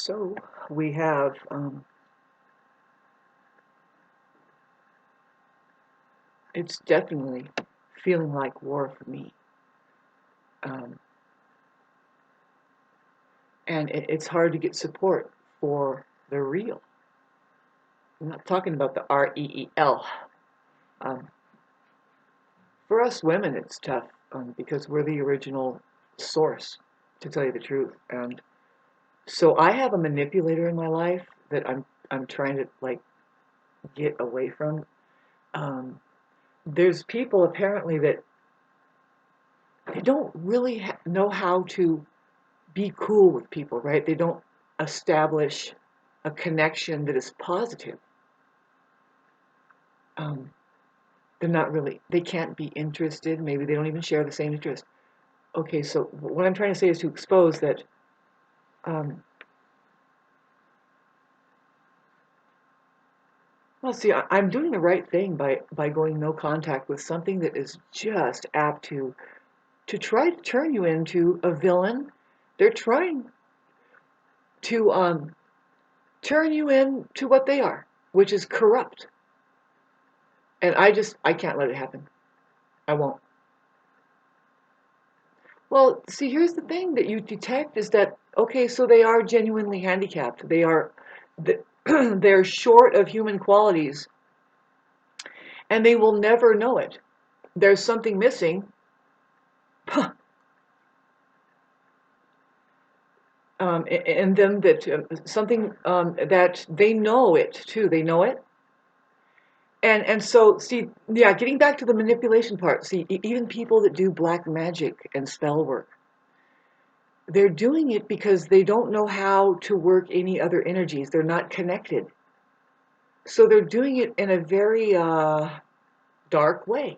So we have it's definitely feeling like war for me, um, and it's hard to get support for the real. I'm not talking about the REEL. Um, for us women, it's tough because we're the original source, to tell you the truth. And so I have a manipulator in my life that I'm trying to like get away from. Um, there's people apparently that they don't really know how to be cool with people, right? They don't establish a connection that is positive. Um, they're not really, they can't be interested. Maybe they don't even share the same interest. Okay, so what I'm trying to say is to expose that um, well, see, I'm doing the right thing by going no contact with something that is just apt to try to turn you into a villain. They're trying to turn you into what they are, which is corrupt. And I can't let it happen. I won't. Well, see, here's the thing that you detect is that, okay, so they are genuinely handicapped. They're short of human qualities, and they will never know it. There's something missing in them that something that they know it too. They know it. And so, see, yeah, getting back to the manipulation part, see, even people that do black magic and spell work, they're doing it because they don't know how to work any other energies. They're not connected. So they're doing it in a very dark way.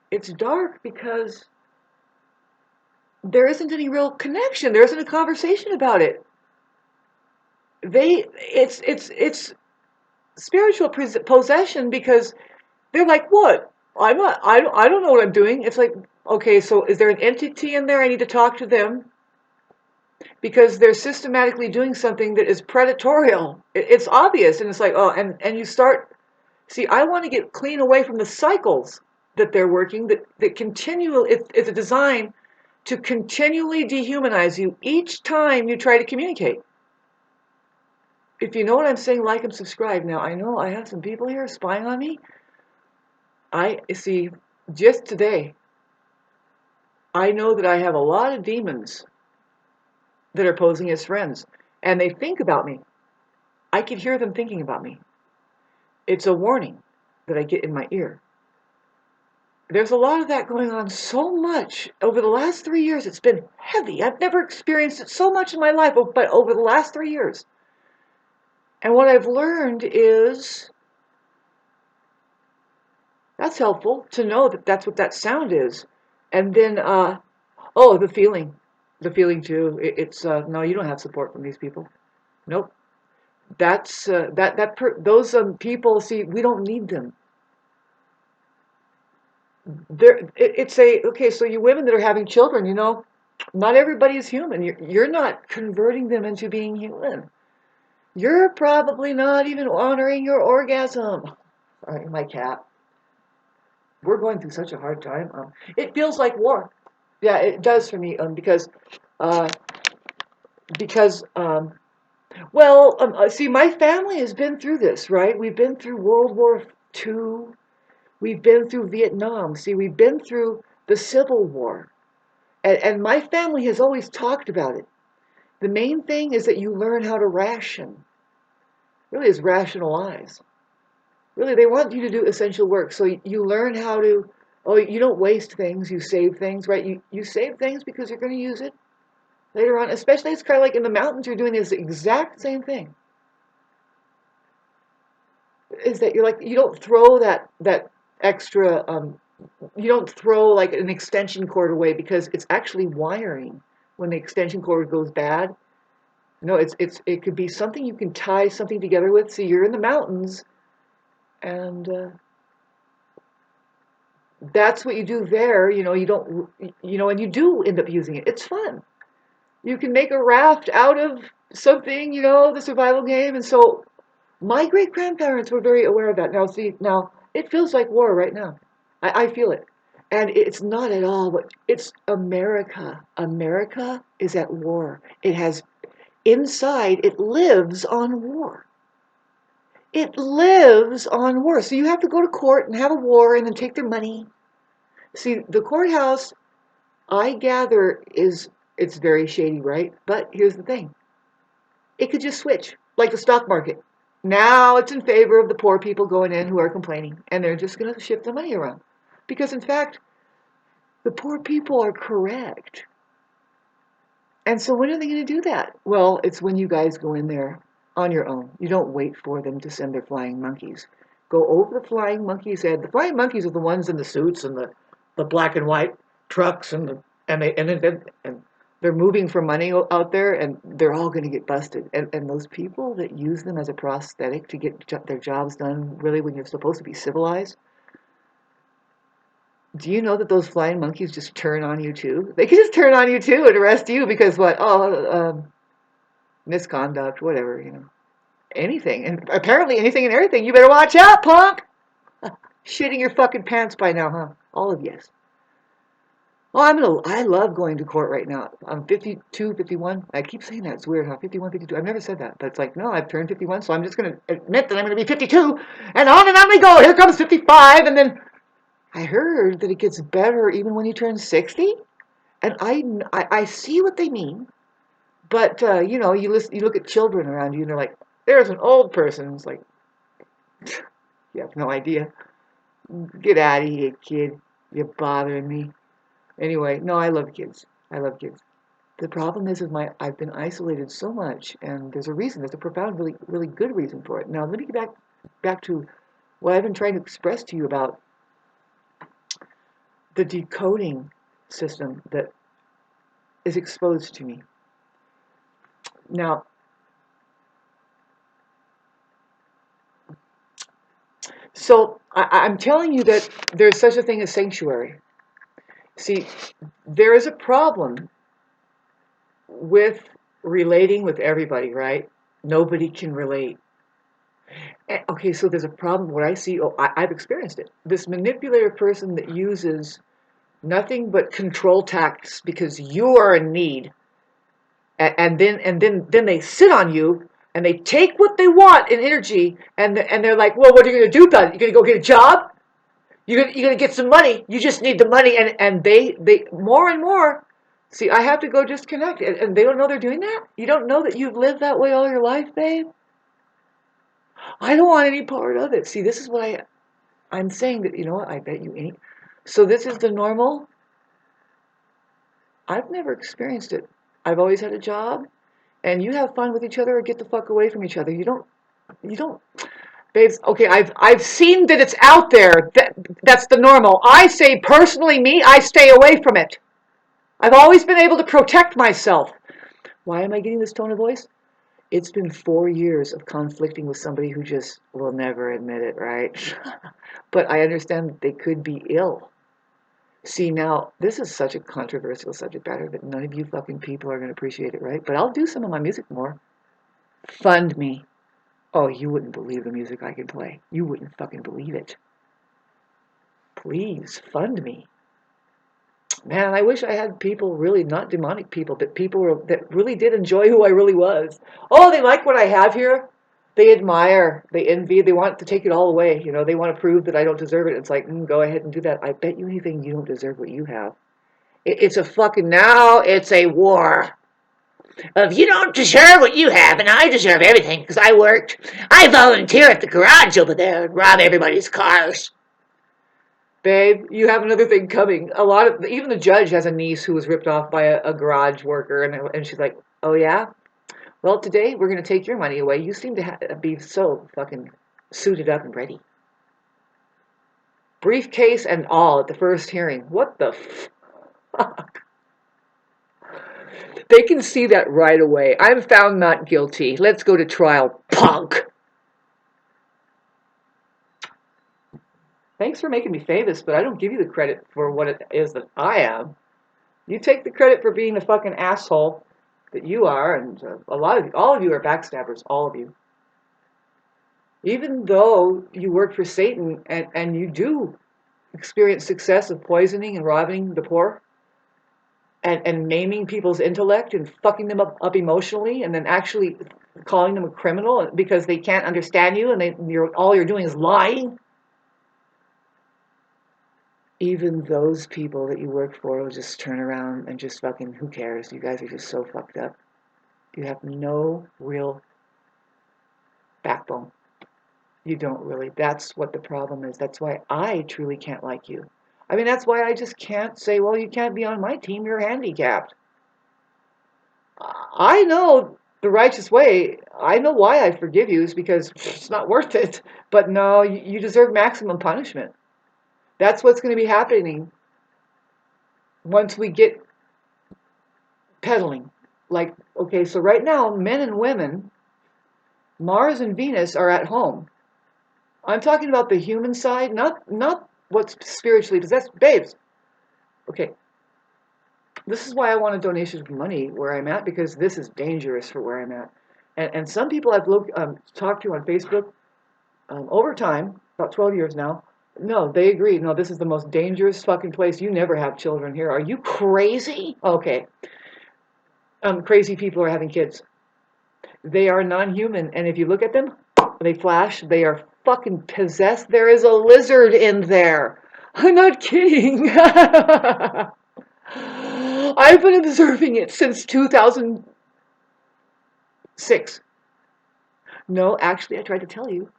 It's dark because there isn't any real connection. There isn't a conversation about it. It's spiritual possession because they're like, what? I don't know what I'm doing. It's like, okay, so is there an entity in there? I need to talk to them because they're systematically doing something that is predatorial. It's obvious, and it's like, oh, and you start. See, I want to get clean away from the cycles that they're working that continue. It's a design to continually dehumanize you each time you try to communicate. If you know what I'm saying, like and subscribe. Now, I know I have some people here spying on me. I see, just today, I know that I have a lot of demons that are posing as friends, and they think about me. I can hear them thinking about me. It's a warning that I get in my ear. There's a lot of that going on so much. Over the last 3 years, it's been heavy. I've never experienced it so much in my life, but over the last 3 years. And what I've learned is that's helpful to know that that's what that sound is. And then, oh, the feeling too. It's no, you don't have support from these people. Nope. That's those people. See, we don't need them. It's a okay. So you women that are having children, not everybody is human. You're not converting them into being human. You're probably not even honoring your orgasm. Sorry, my cat. We're going through such a hard time. It feels like war. Yeah, it does for me. Uh, because well, see, my family has been through this, right? We've been through World War II. We've been through Vietnam. See, we've been through the Civil War. And my family has always talked about it. The main thing is that you learn how to ration. Really is rationalize. Really, they want you to do essential work. So you learn how to, oh, you don't waste things, you save things, right? You save things because you're going to use it later on. Especially it's kind of like in the mountains, you're doing this exact same thing. Is that you're like, you don't throw that extra, you don't throw like an extension cord away because it's actually wiring when the extension cord goes bad. No, it could be something you can tie something together with. See, you're in the mountains, and that's what you do there. You don't, and you do end up using it. It's fun. You can make a raft out of something, the survival game. And so my great grandparents were very aware of that. Now, see, now it feels like war right now. I feel it. And it's not at all what it's America. America is at war. It has inside, it lives on war. It lives on war. So you have to go to court and have a war and then take their money. See, the courthouse, I gather, it's very shady, right? But here's the thing. It could just switch, like the stock market. Now it's in favor of the poor people going in who are complaining, and they're just going to shift the money around. Because in fact, the poor people are correct. And so when are they going to do that? Well, it's when you guys go in there on your own. You don't wait for them to send their flying monkeys. Go over the flying monkey's head. The flying monkeys are the ones in the suits and the black and white trucks and they're moving for money out there and they're all going to get busted. And those people that use them as a prosthetic to get their jobs done really when you're supposed to be civilized, do you know that those flying monkeys just turn on you too? They can just turn on you too and arrest you because what? Oh, misconduct, whatever. Anything. And apparently anything and everything. You better watch out, punk! Shitting your fucking pants by now, huh? All of yes. Oh, I love going to court right now. I'm 52, 51. I keep saying that. It's weird, huh? 51, 52. I've never said that. But it's like, no, I've turned 51, so I'm just going to admit that I'm going to be 52. And on we go. Here comes 55. And then I heard that it gets better even when you turn 60. And I see what they mean. But, you look at children around you and they're like, there's an old person. It's like, you have no idea. Get out of here, kid. You're bothering me. Anyway, no, I love kids. I love kids. The problem is I've been isolated so much, and there's a reason. There's a profound, really, really good reason for it. Now, let me get back to what I've been trying to express to you about the decoding system that is exposed to me. Now, so I'm telling you that there's such a thing as sanctuary. See, there is a problem with relating with everybody, right? Nobody can relate. Okay, so there's a problem. What I see, I've experienced it. This manipulator person that uses nothing but control tactics because you are in need, and then they sit on you and they take what they want in energy, and they're like, well, what are you going to do about it? You're going to go get a job? You're gonna get some money. You just need the money, and they more and more. See, I have to go disconnect, and they don't know they're doing that. You don't know that you've lived that way all your life, babe. I don't want any part of it. See, this is what I'm saying that what I bet you ain't. So this is the normal. I've never experienced it. I've always had a job, and you have fun with each other or get the fuck away from each other. You don't, babes. Okay, I've seen that it's out there. That's the normal. I say personally, me, I stay away from it. I've always been able to protect myself. Why am I getting this tone of voice? It's been 4 years of conflicting with somebody who just will never admit it, right? But I understand that they could be ill. See, now, this is such a controversial subject matter that none of you fucking people are going to appreciate it, right? But I'll do some of my music more. Fund me. Oh, you wouldn't believe the music I can play. You wouldn't fucking believe it. Please, fund me. Man, I wish I had people, really not demonic people, but people that really did enjoy who I really was. Oh, they like what I have here. They admire, they envy, they want to take it all away. They want to prove that I don't deserve it. It's like, go ahead and do that. I bet you anything you don't deserve what you have. It's a fucking, now it's a war of you don't deserve what you have and I deserve everything because I worked. I volunteer at the garage over there and rob everybody's cars. Babe, you have another thing coming. Even the judge has a niece who was ripped off by a garage worker, and she's like, oh yeah? Well, today we're going to take your money away. You seem to be so fucking suited up and ready. Briefcase and all at the first hearing. What the fuck? They can see that right away. I'm found not guilty. Let's go to trial, punk. Thanks for making me famous, but I don't give you the credit for what it is that I am. You take the credit for being a fucking asshole. that you are, and all of you are backstabbers, all of you. Even though you work for Satan and you do experience success of poisoning and robbing the poor and maiming people's intellect and fucking them up emotionally and then actually calling them a criminal because they can't understand you and all you're doing is lying. Even those people that you work for will just turn around and just fucking, who cares? You guys are just so fucked up. You have no real backbone. You don't really. That's what the problem is. That's why I truly can't like you. I mean, that's why I just can't say, well, you can't be on my team. You're handicapped. I know the righteous way. I know why I forgive you is because it's not worth it. But no, you deserve maximum punishment. That's what's going to be happening once we get pedaling. Like, okay, so right now, men and women, Mars and Venus are at home. I'm talking about the human side, not what's spiritually possessed. Babes, okay, this is why I want a donation of money where I'm at, because this is dangerous for where I'm at. And some people I've talked to on Facebook over time, about 12 years now, no, they agree. No, this is the most dangerous fucking place. You never have children here. Are you crazy? Okay. Crazy people are having kids. They are non-human, and if you look at them, they flash. They are fucking possessed. There is a lizard in there. I'm not kidding. I've been observing it since 2006. No, actually, I tried to tell you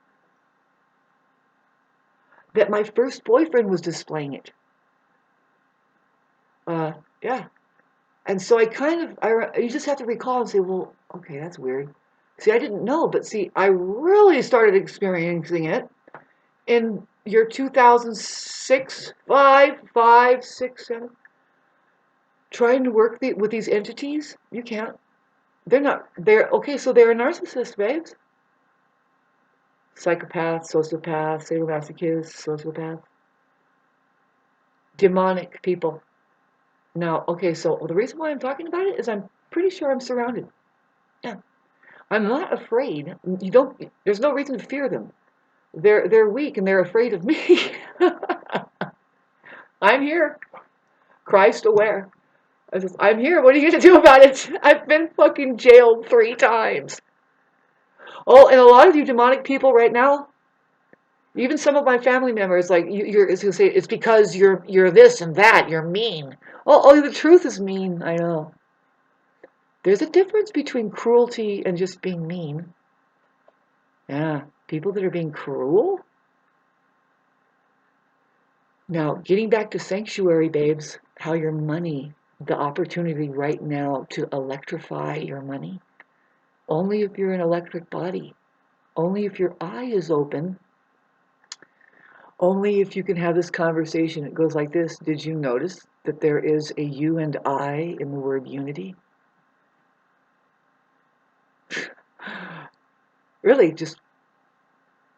that my first boyfriend was displaying it. Yeah. And so you just have to recall and say, well, okay, that's weird. See, I didn't know, but see, I really started experiencing it in year 2006, 5, 6, 7. Trying to work with these entities, you can't. Okay, so they're a narcissist, babes. Psychopath, sociopath, sadomasochist, sociopath. Demonic people. Now, okay, so the reason why I'm talking about it is I'm pretty sure I'm surrounded. Yeah. I'm not afraid. There's no reason to fear them. They're weak and they're afraid of me. I'm here. Christ aware. I'm here. What are you going to do about it? I've been fucking jailed 3 times. Oh, and a lot of you demonic people right now, even some of my family members, like you're going to say it's because you're this and that. You're mean. Oh, the truth is mean. I know. There's a difference between cruelty and just being mean. Yeah, people that are being cruel. Now, getting back to sanctuary, babes, how your money, the opportunity right now to electrify your money, only if you're an electric body, only if your eye is open, only if you can have this conversation. It goes like this. Did you notice that there is a you and I in the word unity? Really, just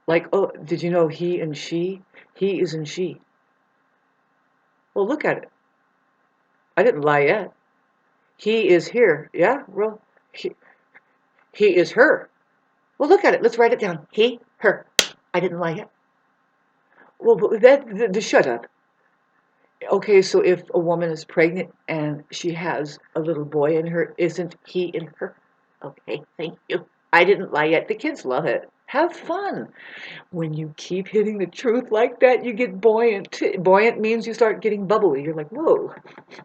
like, oh, did you know he and she? He is in she. Well, look at it. I didn't lie yet. He is here. Yeah, well, he is her. Well, look at it. Let's write it down. He, her. I didn't lie yet. Well, but shut up. Okay, so if a woman is pregnant and she has a little boy in her, isn't he in her? Okay, thank you. I didn't lie yet. The kids love it. Have fun. When you keep hitting the truth like that, you get buoyant. Buoyant means you start getting bubbly. You're like, whoa,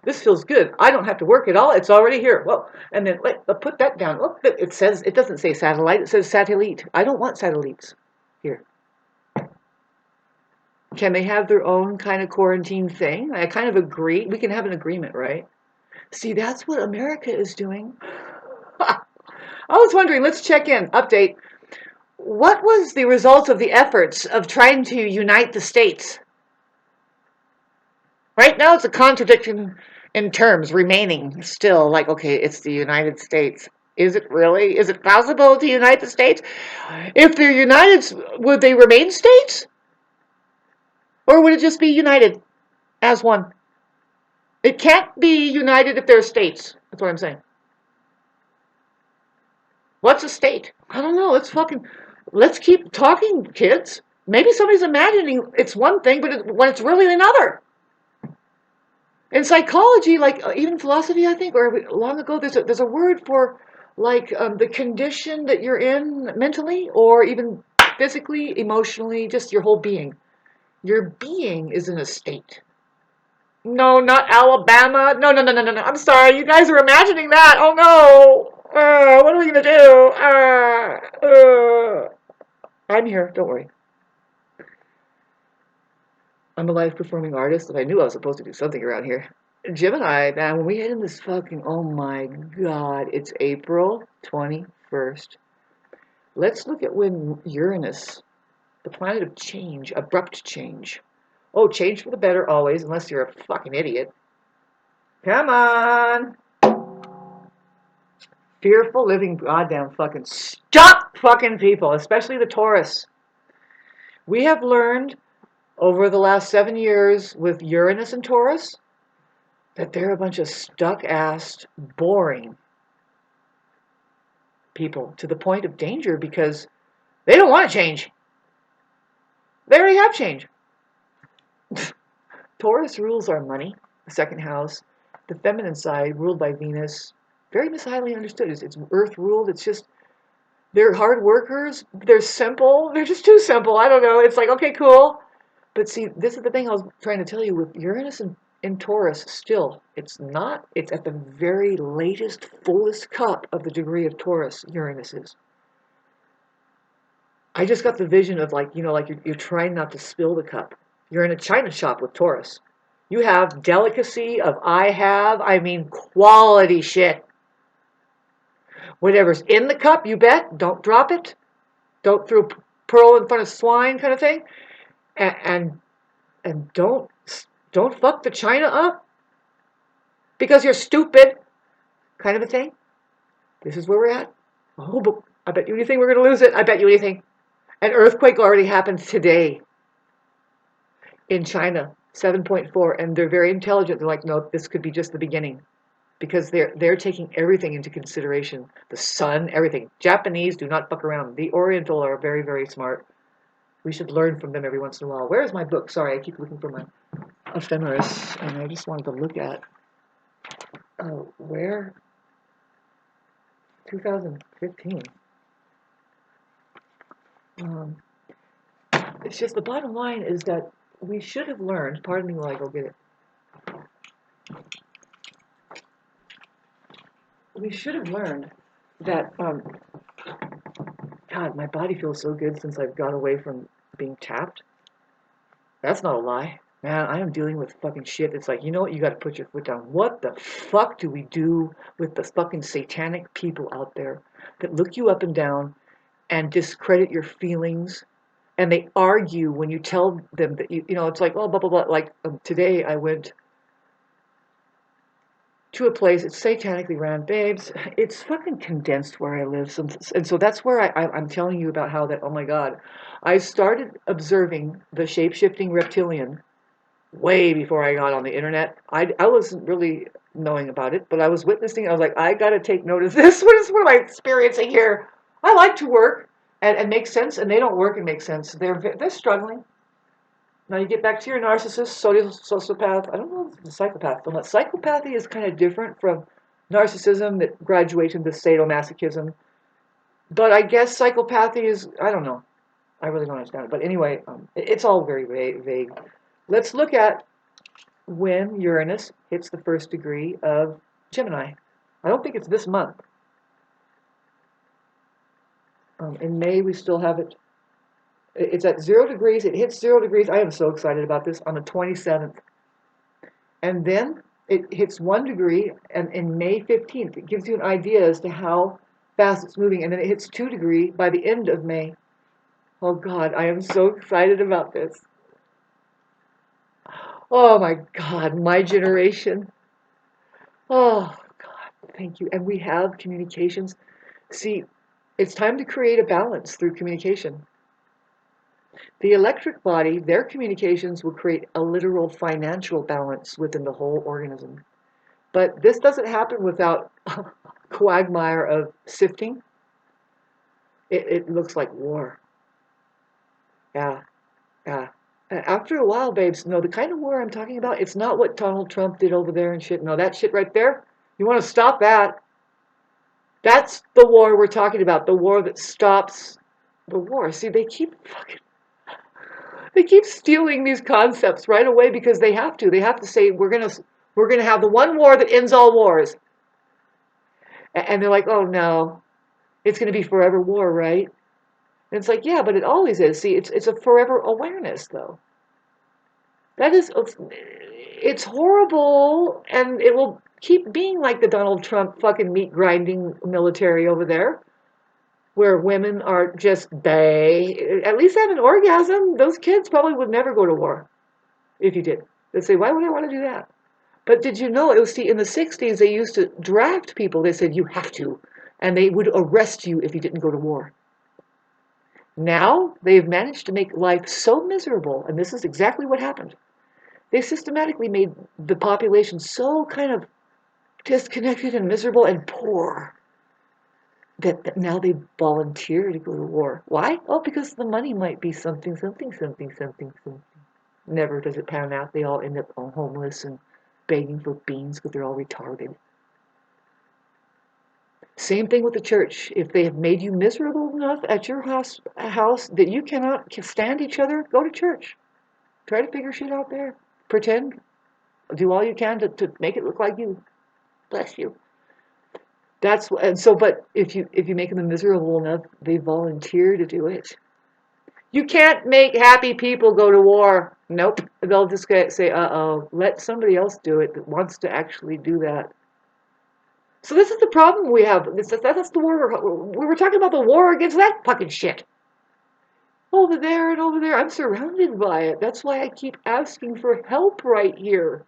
this feels good. I don't have to work at all. It's already here. Whoa. And then put that down. Look, it doesn't say satellite. It says satellite. I don't want satellites here. Can they have their own kind of quarantine thing? I kind of agree. We can have an agreement, right? See, that's what America is doing. I was wondering, let's check in, update. What was the result of the efforts of trying to unite the states? Right now it's a contradiction in terms, remaining still like, okay, it's the United States. Is it really? Is it possible to unite the states? If they're united, would they remain states? Or would it just be united as one? It can't be united if they're states. That's what I'm saying. What's a state? I don't know. Let's keep talking, kids. Maybe somebody's imagining it's one thing, but when it's really another. In psychology, like even philosophy, I think, or long ago, there's a word for like the condition that you're in mentally, or even physically, emotionally, just your whole being. Your being is in a state. No, not Alabama. No, no, no, no, no, no. I'm sorry. You guys are imagining that. Oh no. What are we gonna do? I'm here. Don't worry. I'm a live performing artist, and I knew I was supposed to do something around here. Gemini, man, when we hit in this fucking, oh my god, it's April 21st. Let's look at when Uranus, the planet of change, abrupt change. Oh, change for the better always, unless you're a fucking idiot. Come on! Fearful living goddamn fucking stop fucking people, especially the Taurus. We have learned over the last 7 years with Uranus and Taurus that they're a bunch of stuck-assed, boring people to the point of danger because they don't want to change. They already have change. Taurus rules our money, the second house, the feminine side ruled by Venus. Very highly understood. It's earth ruled. It's just, they're hard workers. They're simple. They're just too simple. I don't know. It's like, okay, cool. But see, this is the thing I was trying to tell you with Uranus and in Taurus still. It's at the very latest, fullest cup of the degree of Taurus, Uranus is. I just got the vision of like, like you're trying not to spill the cup. You're in a china shop with Taurus. You have delicacy of I mean quality shit. Whatever's in the cup, you bet, don't drop it. Don't throw pearl in front of swine kind of thing. And and don't fuck the china up because you're stupid kind of a thing. This is where we're at. Oh, but I bet you anything we're going to lose it. I bet you anything. An earthquake already happened today in China, 7.4, and they're very intelligent. They're like, no, this could be just the beginning, because they're taking everything into consideration, the sun, everything. Japanese do not fuck around. The Oriental are very, very smart. We should learn from them every once in a while. Where is my book? Sorry, I keep looking for my ephemeris, and I just wanted to look at where 2015. It's just the bottom line is that we should have learned. Pardon me while I go get it. We should have learned that, God, my body feels so good since I've got away from being tapped. That's not a lie. Man, I am dealing with fucking shit. It's like, you know what? You got to put your foot down. What the fuck do we do with the fucking satanic people out there that look you up and down and discredit your feelings? And they argue when you tell them that it's like, oh, blah, blah, blah. Like today I went to a place, it's satanically ran, babes. It's fucking condensed where I live. And so that's where I'm telling you about how that, oh my God, I started observing the shape-shifting reptilian way before I got on the internet. I wasn't really knowing about it, but I was witnessing it. I was like, I got to take note of this. What am I experiencing here? I like to work and make sense, and they don't work and make sense. They're struggling. Now you get back to your narcissist, sociopath. I don't know if it's a psychopath, but psychopathy is kind of different from narcissism that graduates into sadomasochism. But I guess psychopathy is, I don't know. I really don't understand it. But anyway, it's all very vague. Let's look at when Uranus hits the first degree of Gemini. I don't think it's this month. In May, we still have it. It's at 0 degrees. It hits 0 degrees. I am so excited about this on the 27th. And then it hits 1 degree, and in May 15th, it gives you an idea as to how fast it's moving. And then it hits 2 degree by the end of May. Oh God, I am so excited about this. Oh my God, my generation. Oh God, thank you. And we have communications. See, it's time to create a balance through communication. The electric body, their communications will create a literal financial balance within the whole organism. But this doesn't happen without a quagmire of sifting, It looks like war. Yeah, yeah. After a while, babes, no, the kind of war I'm talking about, it's not what Donald Trump did over there and shit. No, that shit right there, you want to stop that. That's the war we're talking about, the war that stops the war. See, they keep stealing these concepts right away because they have to. They have to say we're gonna have the one war that ends all wars. And they're like, "Oh no, it's going to be forever war, right?" And it's like, "Yeah, but it always is." See, it's a forever awareness though. That is, it's horrible, and it will keep being like the Donald Trump fucking meat grinding military over there, where women are just they at least have an orgasm. Those kids probably would never go to war if you did. They'd say, "Why would I want to do that?" But did you know it was, see, in the 60s they used to draft people. They said you have to, and they would arrest you if you didn't go to war. Now they've managed to make life so miserable, and this is exactly what happened. They systematically made the population so kind of disconnected and miserable and poor that now they volunteer to go to war. Why? Oh, because the money might be something, something, something, something, something. Never does it pan out. They all end up all homeless and begging for beans because they're all retarded. Same thing with the church. If they have made you miserable enough at your house that you cannot stand each other, go to church. Try to figure shit out there. Pretend. Do all you can to make it look like you. Bless you. That's and so. But if you make them miserable enough, they volunteer to do it. You can't make happy people go to war. Nope. They'll just say, "Uh-oh, let somebody else do it that wants to actually do that." So this is the problem we have. That's the war. We were talking about the war against that fucking shit. Over there and over there. I'm surrounded by it. That's why I keep asking for help right here.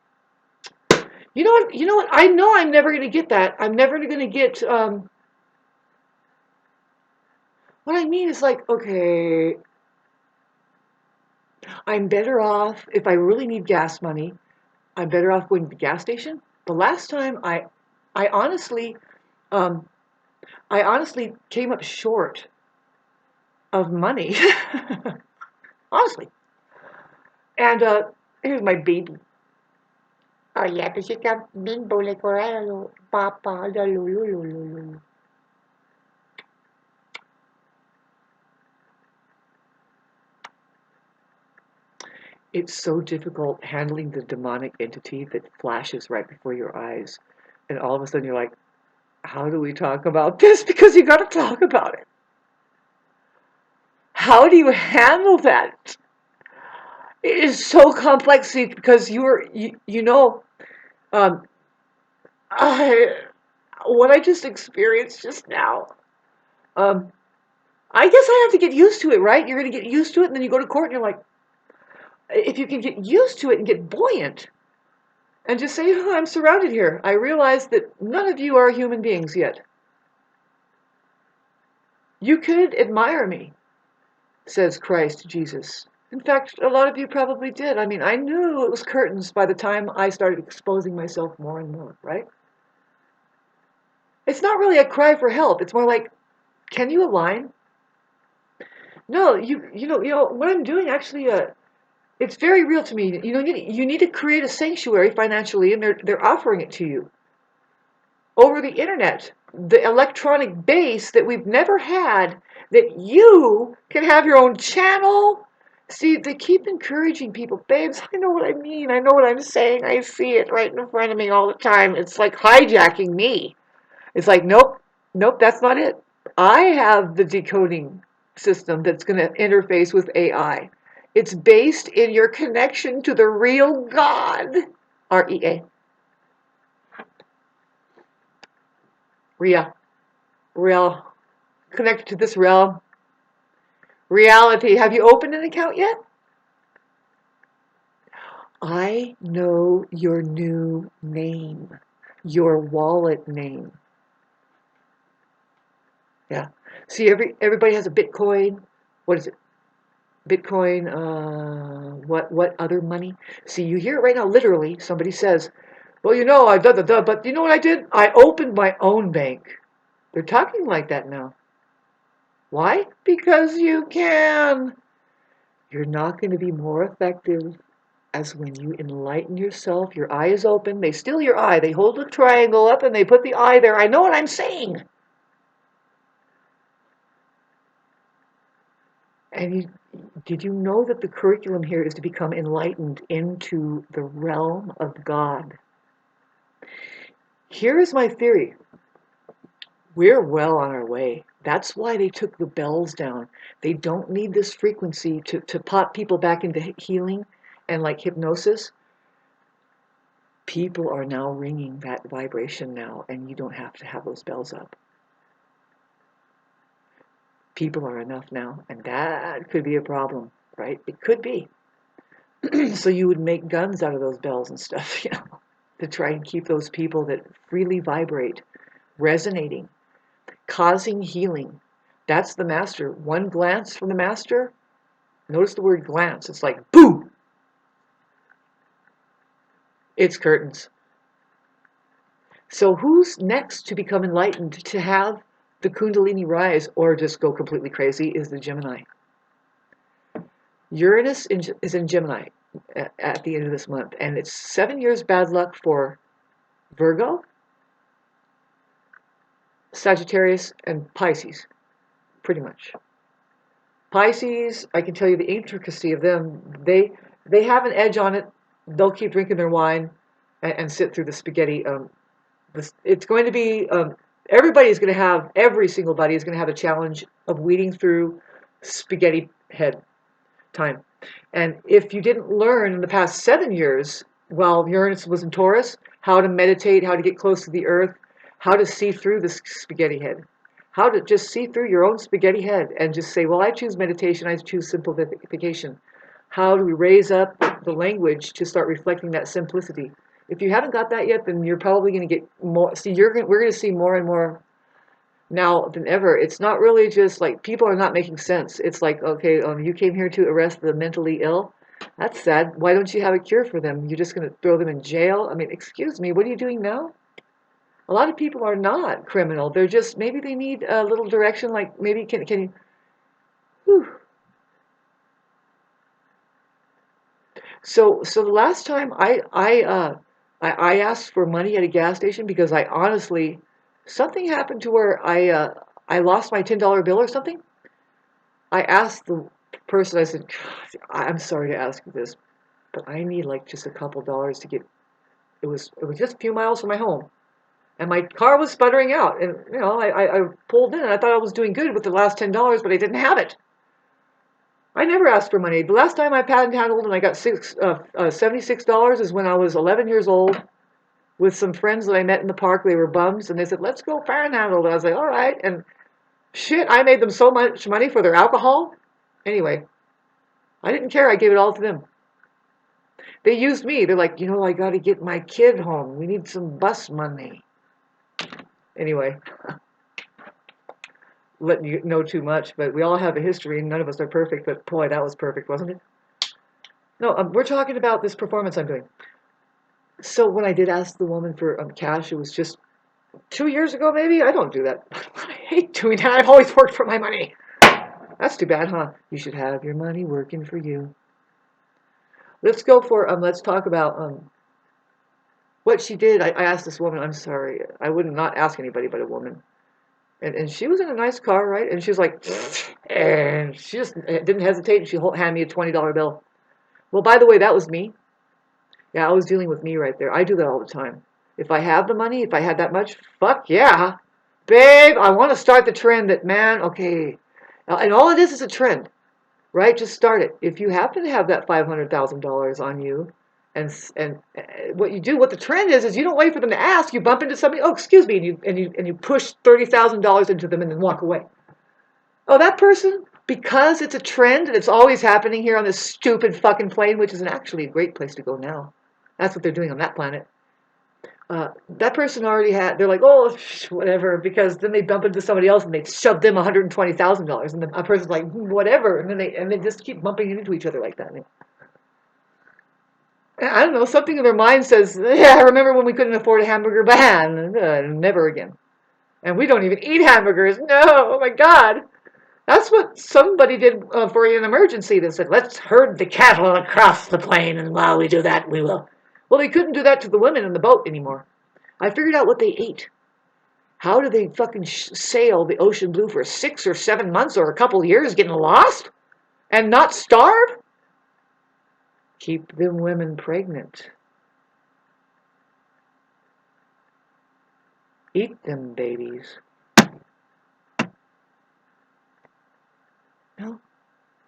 You know what? You know what? I know I'm never going to get that. I'm never going to get. What I mean is like, okay, I'm better off if I really need gas money. I'm better off going to the gas station. The last time I honestly, um, I honestly came up short of money. Honestly. And here's my baby. Oh yeah, to she can big bowl like papa, la lulu. It's so difficult handling the demonic entity that flashes right before your eyes. And all of a sudden you're like, how do we talk about this? Because you got to talk about it. How do you handle that? It is so complex because you know, um, I, what I just experienced just now, um, I guess I have to get used to it, right? You're going to get used to it, and then you go to court and you're like, if you can get used to it and get buoyant and just say, oh, I'm surrounded here. I realize that none of you are human beings yet. You could admire me, says Christ Jesus. In fact, a lot of you probably did. I mean, I knew it was curtains by the time I started exposing myself more and more, right? It's not really a cry for help. It's more like, can you align? No, you know what I'm doing actually. It's very real to me. You need to create a sanctuary financially, and they're offering it to you over the internet. The electronic base that we've never had, that you can have your own channel. See, they keep encouraging people, babes. I know what I mean. I know what I'm saying. I see it right in front of me all the time. It's like hijacking me. It's like, nope, nope, that's not it. I have the decoding system that's going to interface with AI. It's based in your connection to the real God. REA. Ria. Real. Connected to this realm. Reality. Have you opened an account yet? I know your new name. Your wallet name. Yeah. See, everybody has a Bitcoin. What is it? Bitcoin, what other money? See, you hear it right now, literally, somebody says, well, I but you know what I did? I opened my own bank. They're talking like that now. Why? Because you can. You're not going to be more effective as when you enlighten yourself. Your eye is open. They steal your eye. They hold the triangle up and they put the eye there. I know what I'm saying. And did you know that the curriculum here is to become enlightened into the realm of God? Here is my theory. We're well on our way. That's why they took the bells down. They don't need this frequency to pop people back into healing and like hypnosis. People are now ringing that vibration now, and you don't have to have those bells up. People are enough now, and that could be a problem, right? It could be. So you would make guns out of those bells and stuff, to try and keep those people that freely vibrate, resonating, causing healing. That's the master. One glance from the master. Notice the word glance. It's like, boom! It's curtains. So who's next to become enlightened, to have the Kundalini rise or just go completely crazy, is the Gemini. Uranus is in Gemini at the end of this month, and it's 7 years bad luck for Virgo, Sagittarius, and Pisces, pretty much. Pisces, I can tell you the intricacy of them. They have an edge on it. They'll keep drinking their wine and sit through the spaghetti. It's going to be, every single buddy is going to have a challenge of weeding through spaghetti head time. And if you didn't learn in the past 7 years, while Uranus was in Taurus, how to meditate, how to get close to the earth, how to see through the spaghetti head, how to just see through your own spaghetti head and just say, well, I choose meditation, I choose simplification. How do we raise up the language to start reflecting that simplicity? If you haven't got that yet, then you're probably going to get more. See, we're going to see more and more now than ever. It's not really just like people are not making sense. It's like, okay, you came here to arrest the mentally ill. That's sad. Why don't you have a cure for them? You're just going to throw them in jail? I mean, excuse me, what are you doing now? A lot of people are not criminal. They're just, maybe they need a little direction, like maybe can you, whew. So the last time I asked for money at a gas station because I honestly, something happened to where I lost my $10 bill or something. I asked the person, I said, "God, I'm sorry to ask you this, but I need like just a couple dollars to get, it was just a few miles from my home. And my car was sputtering out. And, I pulled in and I thought I was doing good with the last $10, but I didn't have it. I never asked for money. The last time I panhandled and I got $76 is when I was 11 years old with some friends that I met in the park. They were bums, and they said, let's go panhandle. And I was like, all right. And shit, I made them so much money for their alcohol. Anyway, I didn't care. I gave it all to them. They used me. They're like, I got to get my kid home. We need some bus money. Anyway, letting you know too much, but we all have a history and none of us are perfect, but boy, that was perfect, wasn't it? No, we're talking about this performance I'm doing. So when I did ask the woman for cash, it was just 2 years ago, maybe. I don't do that. I hate doing that. I've always worked for my money. That's too bad, huh? You should have your money working for you. Let's go for, let's talk about what she did. I asked this woman, I'm sorry, I would not ask anybody but a woman. And she was in a nice car, right? And she was like, and she just didn't hesitate, and she handed me a $20 bill. Well, by the way, that was me. Yeah, I was dealing with me right there. I do that all the time. If I have the money, if I had that much, fuck yeah. Babe, I want to start the trend that, man, okay. And all it is a trend, right? Just start it. If you happen to have that $500,000 on you, and what you do, what the trend is you don't wait for them to ask. You bump into somebody. Oh, excuse me, and you push $30,000 into them and then walk away. Oh, that person, because it's a trend and it's always happening here on this stupid fucking plane, which is actually a great place to go now. That's what they're doing on that planet. That person already had. They're like, oh, whatever, because then they bump into somebody else and they shove them $120,000, and a person's like, whatever, and then they just keep bumping into each other like that. I don't know, something in their mind says, yeah, I remember when we couldn't afford a hamburger, never again. And we don't even eat hamburgers. No, oh my God. That's what somebody did for an emergency. They said, let's herd the cattle across the plain, and while we do that, we will. Well, they couldn't do that to the women in the boat anymore. I figured out what they ate. How do they fucking sail the ocean blue for 6 or 7 months or a couple years getting lost and not starve? Keep them women pregnant. Eat them babies. No,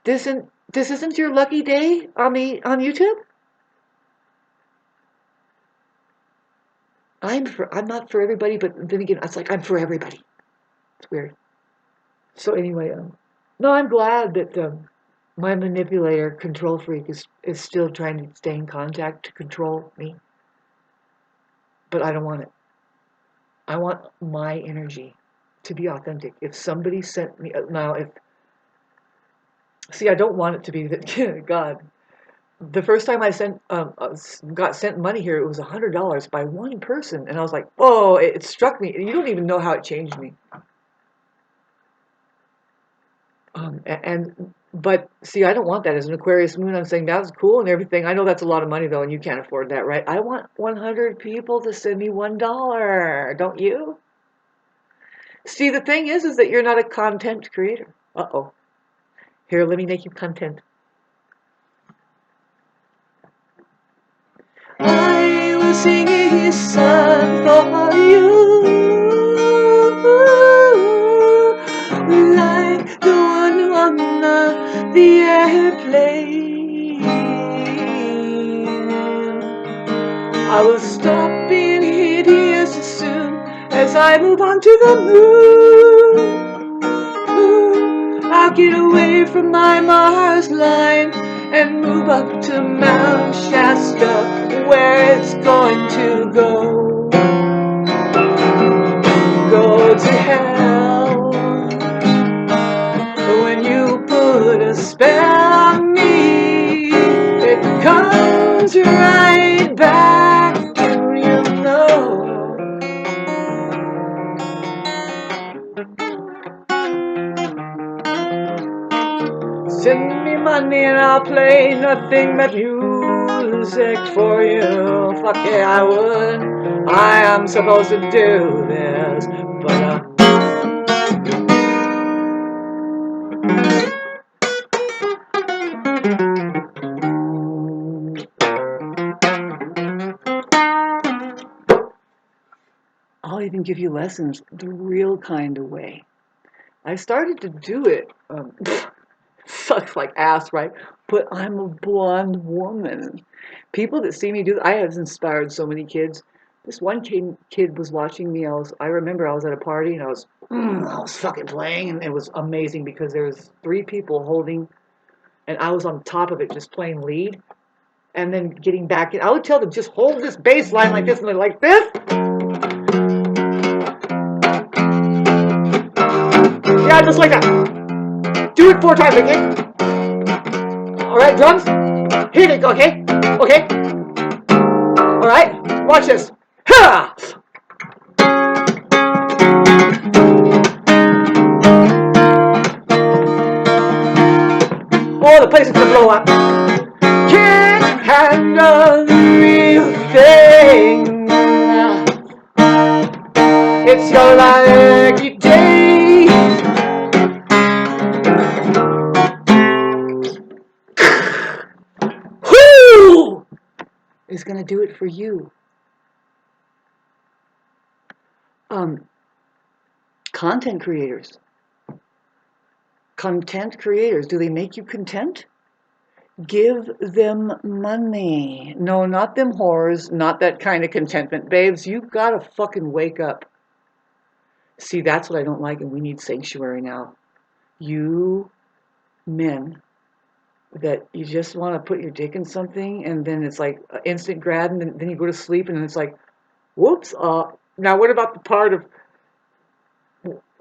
this isn't your lucky day on YouTube. I'm not for everybody, but then again, it's like I'm for everybody. It's weird. So anyway, no, I'm glad that my manipulator, control freak, is still trying to stay in contact to control me. But I don't want it. I want my energy to be authentic. If somebody sent me now, I don't want it to be that God. The first time I got sent money here, it was $100 by one person, and I was like, oh, it struck me. You don't even know how it changed me. But see, I don't want that as an Aquarius moon. I'm saying that's cool and everything. I know that's a lot of money though, and you can't afford that, right? I want 100 people to send me $1. Don't you? See, the thing is that you're not a content creator. Uh-oh. Here, let me make you content. I will sing his song for you, like the one on the airplane. I will stop being hideous as soon as I move on to the moon. I'll get away from my Mars line and move up to Mount Shasta, where it's going to go. Go to hell. When you put a spell on me, it comes right back to you know. Send me money and I'll play nothing but music for you. Fuck yeah, I would. I am supposed to do this, but I'll even give you lessons the real kind of way. I started to do it. Sucks like ass, right? But I'm a blonde woman. People that see me do, I have inspired so many kids. This one kid was watching me. I remember I was at a party and I was fucking playing, and it was amazing because there was 3 people holding, and I was on top of it just playing lead, and then getting back in. I would tell them just hold this bass line like this, and they're like this. Yeah, just like that. Do it 4 times, okay? All right, drums. Hit it, okay? Okay. All right, watch this. Ha! Oh, the place is gonna blow up. Can't handle the real thing. It's your lucky day. Whoo! Is gonna do it for you. Content creators. Content creators. Do they make you content? Give them money. No, not them whores. Not that kind of contentment. Babes, you've got to fucking wake up. See, that's what I don't like, and we need sanctuary now. You men that you just want to put your dick in something, and then it's like instant grad, and then you go to sleep, and then it's like, whoops. Now what about the part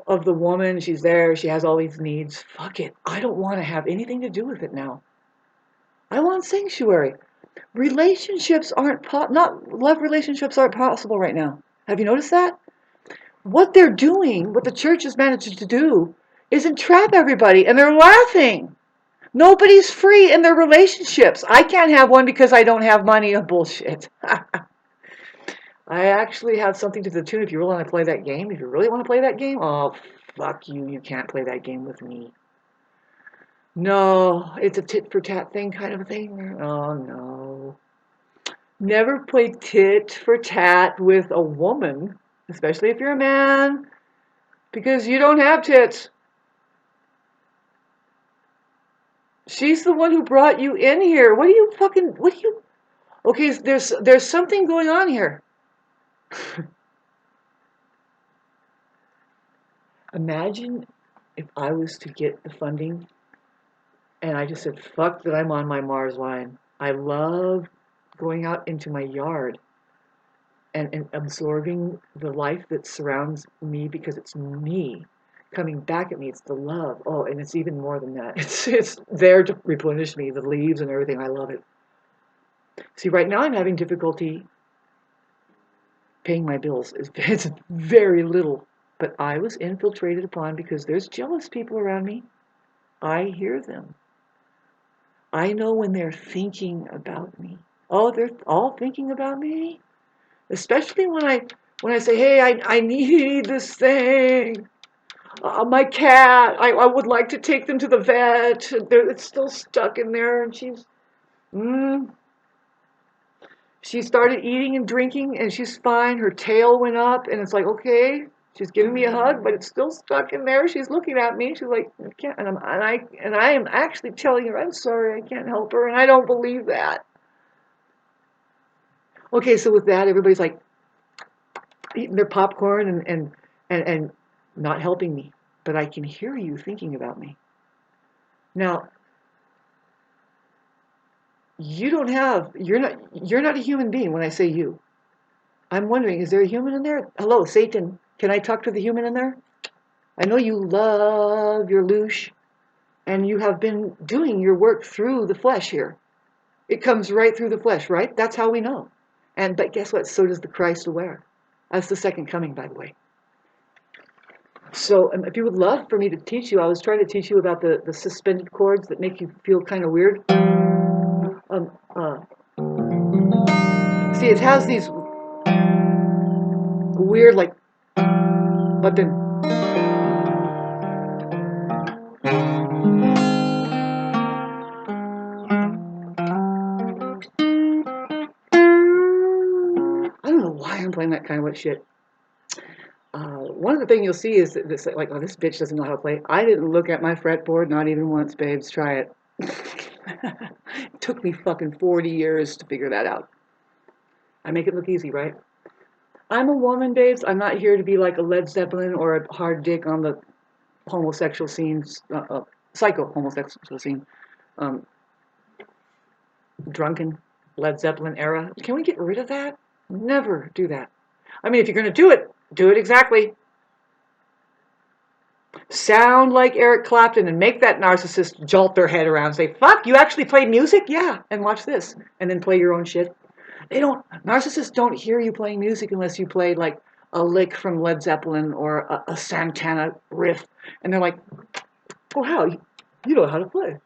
of the woman? She's there. She has all these needs. Fuck it. I don't want to have anything to do with it now. I want sanctuary. Relationships aren't love relationships aren't possible right now. Have you noticed that? What they're doing, what the church has managed to do, is entrap everybody, and they're laughing. Nobody's free in their relationships. I can't have one because I don't have money. Oh, bullshit. I actually have something to the tune. If you really want to play that game, if you really want to play that game, oh, fuck you. You can't play that game with me. No, it's a tit for tat thing kind of a thing. Oh, no. Never play tit for tat with a woman, especially if you're a man, because you don't have tits. She's the one who brought you in here. What do you, okay, there's something going on here. Imagine if I was to get the funding and I just said, fuck that I'm on my Mars line. I love going out into my yard and absorbing the life that surrounds me because it's me coming back at me. It's the love. Oh, and it's even more than that. It's there to replenish me, the leaves and everything. I love it. See, right now I'm having difficulty paying my bills. It's very little. But I was infiltrated upon because there's jealous people around me. I hear them. I know when they're thinking about me. Oh, they're all thinking about me. Especially when I say, hey, I need this thing. My cat, I would like to take them to the vet. It's still stuck in there, and she started eating and drinking, and she's fine. Her tail went up, and it's like, okay, she's giving me a hug, but it's still stuck in there. She's looking at me. She's like, I can't, and I am actually telling her, I'm sorry, I can't help her, and I don't believe that. Okay, so with that, everybody's like eating their popcorn and not helping me, but I can hear you thinking about me. Now, you're not a human being when I say you. I'm wondering, is there a human in there? Hello, Satan. Can I talk to the human in there? I know you love your loosh, and you have been doing your work through the flesh here. It comes right through the flesh, right? That's how we know. But guess what? So does the Christ aware. That's the second coming, by the way. So if you would love for me to teach you, I was trying to teach you about the suspended chords that make you feel kind of weird. Um, uh, See, it has these weird, like, but then, I don't know why I'm playing that kind of shit. One of the things you'll see is that this, like, oh, this bitch doesn't know how to play. I didn't look at my fretboard, not even once, babes. Try it. It took me fucking 40 years to figure that out. I make it look easy, right? I'm a woman, babes. I'm not here to be like a Led Zeppelin or a hard dick on the homosexual scenes, psycho homosexual scene, um, drunken Led Zeppelin era. Can we get rid of that? Never do that. I mean, if you're going to do it exactly. Sound like Eric Clapton and make that narcissist jolt their head around and say, fuck, you actually play music? Yeah, and watch this. And then play your own shit. Narcissists don't hear you playing music unless you play like a lick from Led Zeppelin or a Santana riff. And they're like, oh, wow, you know how to play.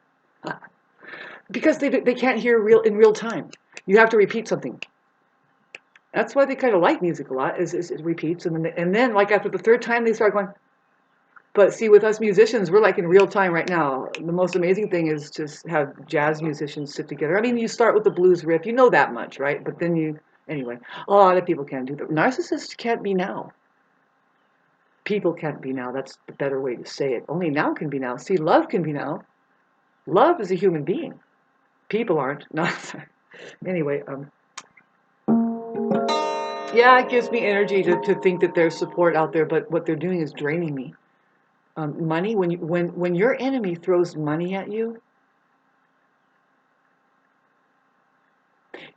Because they can't hear in real time. You have to repeat something. That's why they kind of like music a lot, is it repeats. And then like after the third time, they start going, but see, with us musicians, we're like in real time right now. The most amazing thing is just have jazz musicians sit together. I mean, you start with the blues riff, you know that much, right? But then anyway, a lot of people can't do that. Narcissists can't be now. People can't be now. That's the better way to say it. Only now can be now. See, love can be now. Love is a human being. People aren't. No. Anyway, yeah, it gives me energy to think that there's support out there, but what they're doing is draining me. Money, when your enemy throws money at you,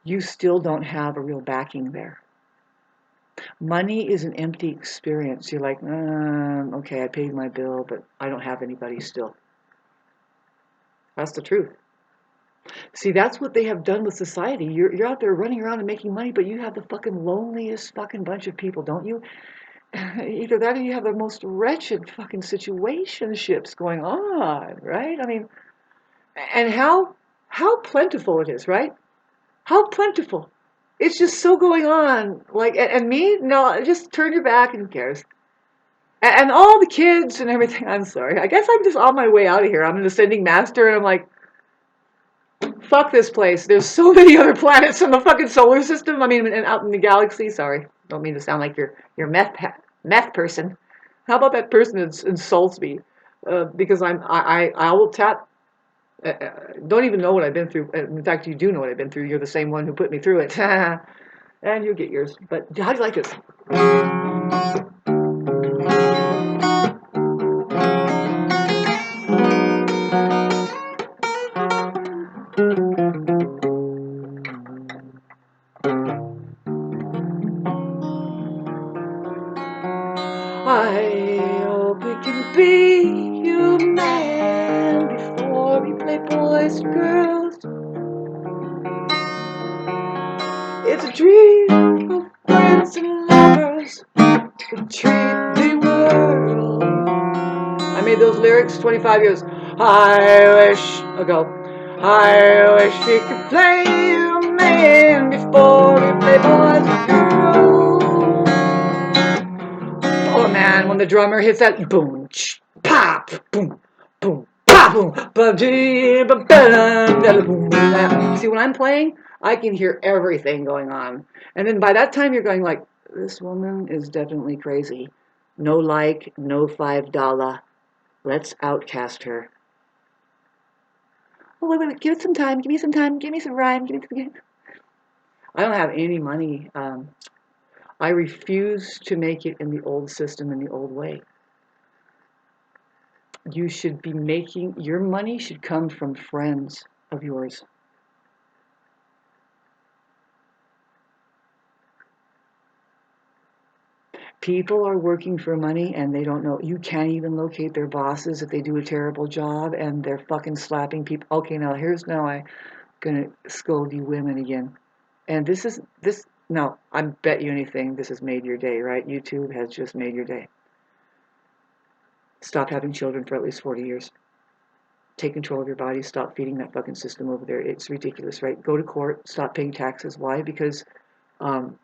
you still don't have a real backing there. Money is an empty experience. You're like, okay, I paid my bill, but I don't have anybody still. That's the truth. See, that's what they have done with society. You're out there running around and making money, but you have the fucking loneliest fucking bunch of people, don't you? Either that or you have the most wretched fucking situationships going on, right? I mean, and how plentiful it is, right? How plentiful. It's just so going on. Like, and me, no, just turn your back and who cares? And all the kids and everything. I'm sorry. I guess I'm just on my way out of here. I'm an ascending master, and I'm like, fuck this place. There's so many other planets in the fucking solar system. I mean, and out in the galaxy. Sorry, don't mean to sound like you're meth person. How about that person that insults me? Because I will tap. Don't even know what I've been through. In fact, you do know what I've been through. You're the same one who put me through it, and you'll get yours. But how do you like this? I hope we can be human before we play boys and girls. It's a dream of friends and lovers to treat the world. I made those lyrics 25 years ago. I wish we could play human before we play boys and girls. Oh man, when the drummer hits that boom, pop, boom, boom, pop, boom, see, when I'm playing, I can hear everything going on. And then by that time, you're going like, this woman is definitely crazy. No like, no $5. Let's outcast her. Oh, wait, give it some time. Give me some time. Give me some rhyme. Give me some. I don't have any money. I refuse to make it in the old system, in the old way. You should be making, your money should come from friends of yours. People are working for money and they don't know. You can't even locate their bosses if they do a terrible job and they're fucking slapping people. Okay, now I'm gonna scold you women again. And no, I bet you anything this has made your day, right? YouTube has just made your day. Stop having children for at least 40 years. Take control of your body. Stop feeding that fucking system over there. It's ridiculous, right? Go to court. Stop paying taxes. Why? Because um,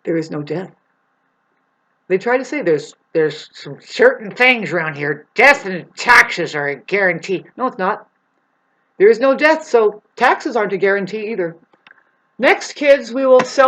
there is no death. They try to say there's some certain things around here. Death and taxes are a guarantee. No, it's not. There is no death, so taxes aren't a guarantee either. Next, kids, we will sell